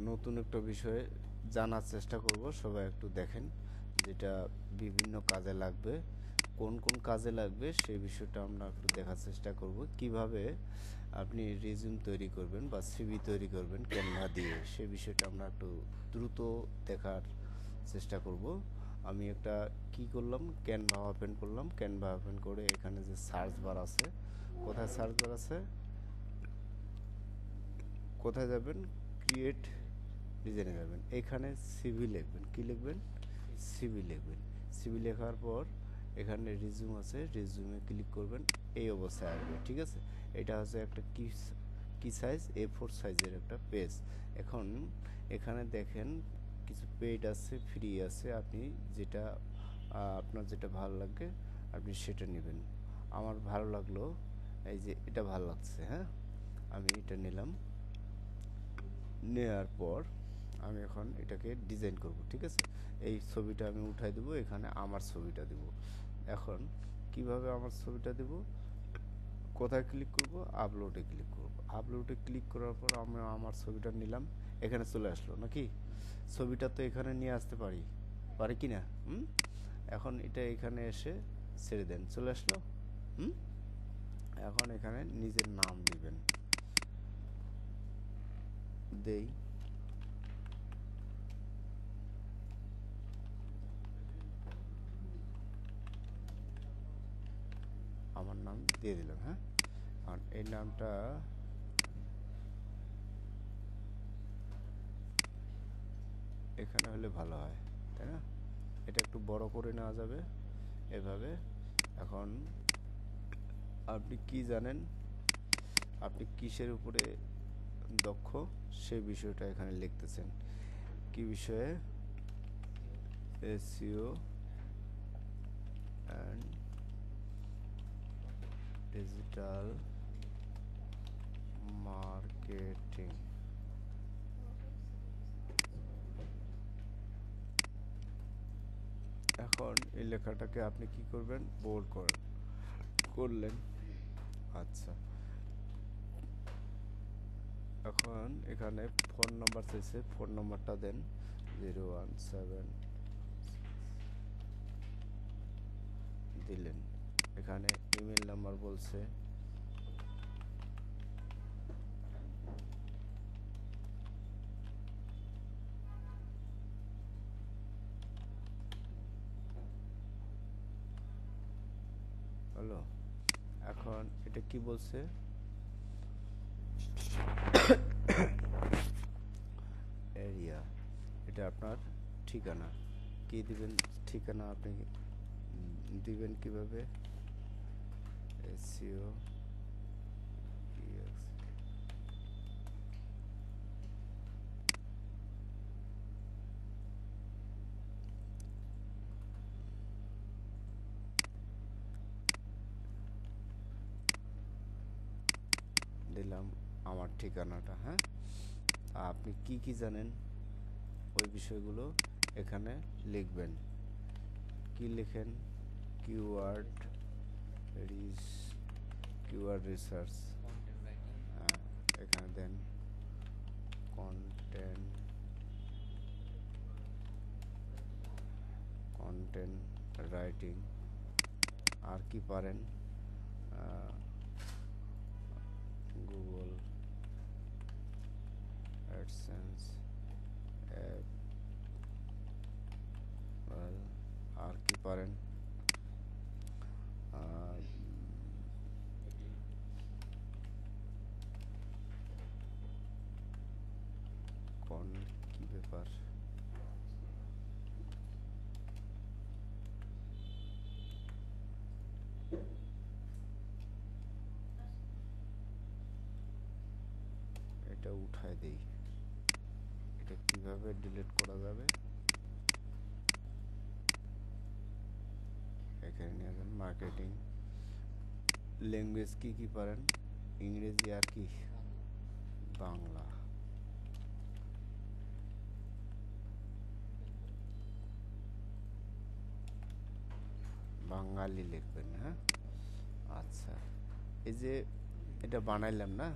নতুন একটা বিষয়ে জানার চেষ্টা করব, সবাই একটু দেখেন, যেটা বিভিন্ন কাজে লাগবে। কোন কোন কাজে লাগবে সেই বিষয়টা আমরা একটু দেখার চেষ্টা করব। কিভাবে আপনি রিজিউম তৈরি করবেন বা সিভি তৈরি করবেন ক্যানভা দিয়ে, সেই বিষয়টা আমরা একটু দ্রুত দেখার চেষ্টা করব। আমি একটা কি করলাম, ক্যানভা ওপেন করলাম। ক্যানভা ওপেন করে এখানে যে সার্চ বার আছে, কোথায় সার্চ বার আছে, কোথায় যাবেন, ক্রিয়েট ডিজাইনে যাবেন, এখানে সিভি লিখবেন। কি লিখবেন? সিভি লিখবেন। সিভি লেখার পর এখানে রিজিউম আছে, রিজিউমে ক্লিক করবেন। এই অবস্থায় আসবে, ঠিক আছে? এটা হচ্ছে একটা কি সাইজ, A4 সাইজের একটা পেজ। এখন এখানে দেখেন কিছু পেইড আছে, ফ্রি আছে। আপনি যেটা আপনার যেটা ভালো লাগে আপনি সেটা নেবেন। আমার ভালো লাগলো, এই যে এটা ভালো লাগছে, হ্যাঁ, আমি এটা নিলাম। নেওয়ার পর আমি এখন এটাকে ডিজাইন করব, ঠিক আছে? এই ছবিটা আমি উঠাই দেবো, এখানে আমার ছবিটা দেব। এখন কিভাবে আমার ছবিটা দেব, কোথায় ক্লিক করব, আপলোডে ক্লিক করব। আপলোডে ক্লিক করার পর আমি আমার ছবিটা নিলাম, এখানে চলে আসলো নাকি? ছবিটা তো এখানে নিয়ে আসতে পারি, পারি কি না? এখন এটা এখানে এসে ছেড়ে দেন, চলে আসলো। হুম এখন এখানে নিজের নাম দিবেন, দেই। আমার নাম দিয়ে দিলাম, হ্যাঁ। আর এই নামটা এখানে হলে ভালো হয়, তাই না? এটা একটু বড় করে নেওয়া যাবে এভাবে। এখন আপনি কি জানেন, আপনি কিসের উপরে দক্ষ সেই বিষয়টা এখানে লিখতেছেন। কি বিষয়ে? SEO and digital marketing. এখন এই লেখাটাকে আপনি কি করবেন, বোল্ড করলেন। আচ্ছা, এখন এখানে ফোন নাম্বার চাইছে, ফোন নাম্বারটা দেন 017 দিলেন। এখানে ইমেল নাম্বার বলছে, হলো। এখন এটা কি বলছে, এরিয়া, এটা আপনার ঠিকানা। কি দিবেন ঠিকানা, আপনি দিবেন কিভাবে, এসইও দিলাম আমার ঠিকানাটা, হ্যাঁ। আপনি কি কি জানেন ওই বিষয়গুলো এখানে লিখবেন। কি লিখেন, কিওয়ার্ড কিওয়ার্ড রিসার্চ, এখানে দেন কন্টেন্ট রাইটিং। আর কি পারেন, গুগল অ্যাডসেন্স অ্যাপ, আর কি পারেন, কি ব্যাপার, এটা উঠায় দেই। এটা কিভাবে ডিলিট করা যাবে, এখানে নিয়ে যান। মার্কেটিং ল্যাঙ্গুয়েজ কি কি পারেন, ইংরেজি আর কি, বাংলা। বাঙালি লিখবেন, হ্যাঁ। আচ্ছা, এই যে এটা বানাইলাম না,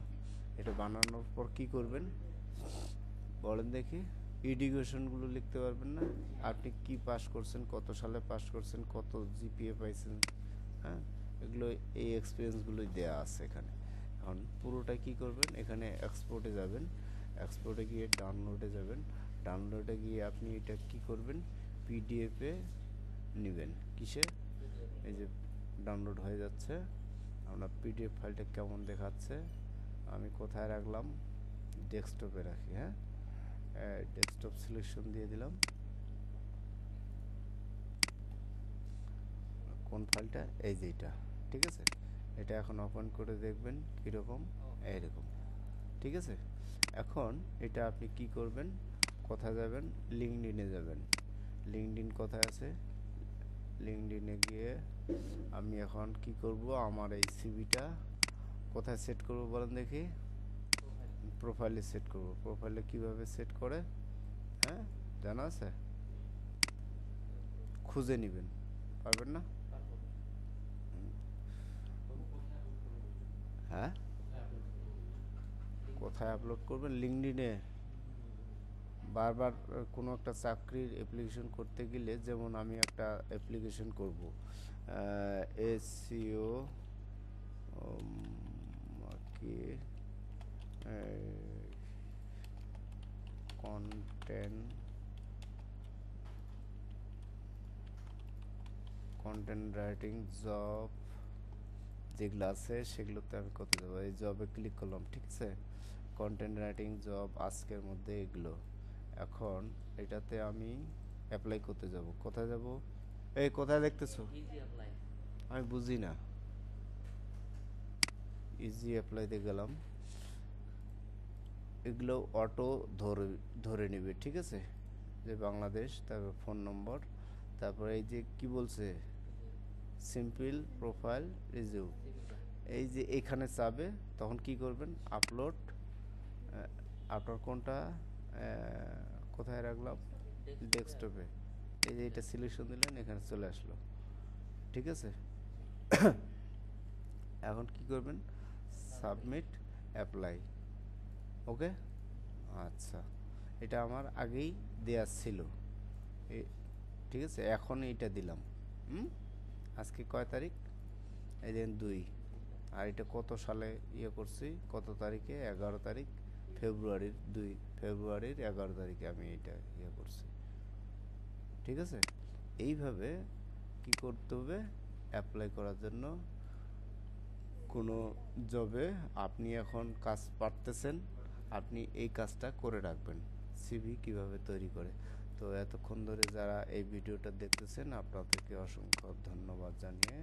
এটা বানানোর পর কি করবেন, বলেন দেখি। এডুকেশনগুলো লিখতে পারবেন না? আপনি কি পাস করছেন, কত সালে পাস করছেন, কত জিপিএ পাইছেন, হ্যাঁ, এগুলো এই এক্সপিরিয়েন্সগুলোই দেওয়া আছে এখানে। এখন পুরোটা কি করবেন, এখানে এক্সপোর্টে যাবেন, এক্সপোর্টে গিয়ে ডাউনলোডে যাবেন, ডাউনলোডে গিয়ে আপনি এটা কি করবেন, পিডিএফে নেবেন। কিসে? এই যে ডাউনলোড হয়ে যাচ্ছে। আমরা পিডিএফ ফাইলটা কেমন দেখাচ্ছে, আমি কোথায় রাখলাম, ডেস্কটপে রাখি। হ্যাঁ, ডেস্কটপ সিলেকশন দিয়ে দিলাম। কোন ফাইলটা? এই যে এটা, ঠিক আছে। এটা এখন ওপেন করে দেখবেন কীরকম, এইরকম, ঠিক আছে। এখন এটা আপনি কি করবেন, কোথায় যাবেন, লিঙ্কডইনে যাবেন। লিঙ্কডইন কোথায় আছে, লিঙ্কডইনে গিয়ে আমি এখন কি করব, আমার এই সিভিটা কোথায় সেট করব বলেন দেখি। প্রোফাইলে সেট করব। প্রোফাইলে কিভাবে সেট করে, হ্যাঁ, জানা আছে? খুঁজে নেবেন, পারবেন না? হ্যাঁ, কোথায় আপলোড করবেন? লিঙ্কডইনে। বারবার কোনো একটা চাকরির অ্যাপ্লিকেশন করতে গেলে, যেমন আমি একটা অ্যাপ্লিকেশন করব এসইও কি কন্টেন্ট রাইটিং জব যেগুলো আছে সেগুলোতে আমি করতে যাবো। এই জবে ক্লিক করলাম, ঠিক আছে। কন্টেন্ট রাইটিং জব আজকের মধ্যে এগুলো। এখন এটাতে আমি অ্যাপ্লাই করতে যাব। কোথায় যাব? এই কোথায় দেখতেছো? আমি বুঝি না। ইজি অ্যাপ্লাইতে গেলাম, এগুলো অটো ধরে ধরে নেবে, ঠিক আছে। যে বাংলাদেশ, তারপর ফোন নম্বর, তারপরে এই যে কি বলছে, সিম্পল প্রোফাইল রিজিউ, এই যে এখানে চাবে, তখন কি করবেন, আপলোড। আপনার কোনটা কোথায় রাখলাম, ডেস্কটপে। এই যে এটা সিলেকশন দিলেন, এখানে চলে আসলো, ঠিক আছে। এখন কি করবেন, সাবমিট অ্যাপ্লাই, ওকে। আচ্ছা, এটা আমার আগেই দেয়া ছিল, ঠিক আছে। এখন এইটা দিলাম। আজকে কয় তারিখ? এই দিন 2। আর এটা কত সালে ইয়ে করছি, কত তারিখে? 11 তারিখ ফেব্রুয়ারির 2, ফেব্রুয়ারির 11 তারিখে আমি এটা ইয়ে করছি, ঠিক আছে। এইভাবে কি করতে হবে, অ্যাপ্লাই করার জন্য কোনো জবে আপনি এখন কাজ পারতেছেন, আপনি এই কাজটা করে রাখবেন, সিভি কিভাবে তৈরি করে। তো এতক্ষণ ধরে যারা এই ভিডিওটা দেখতেছেন, আপনাদেরকে অসংখ্য ধন্যবাদ জানিয়ে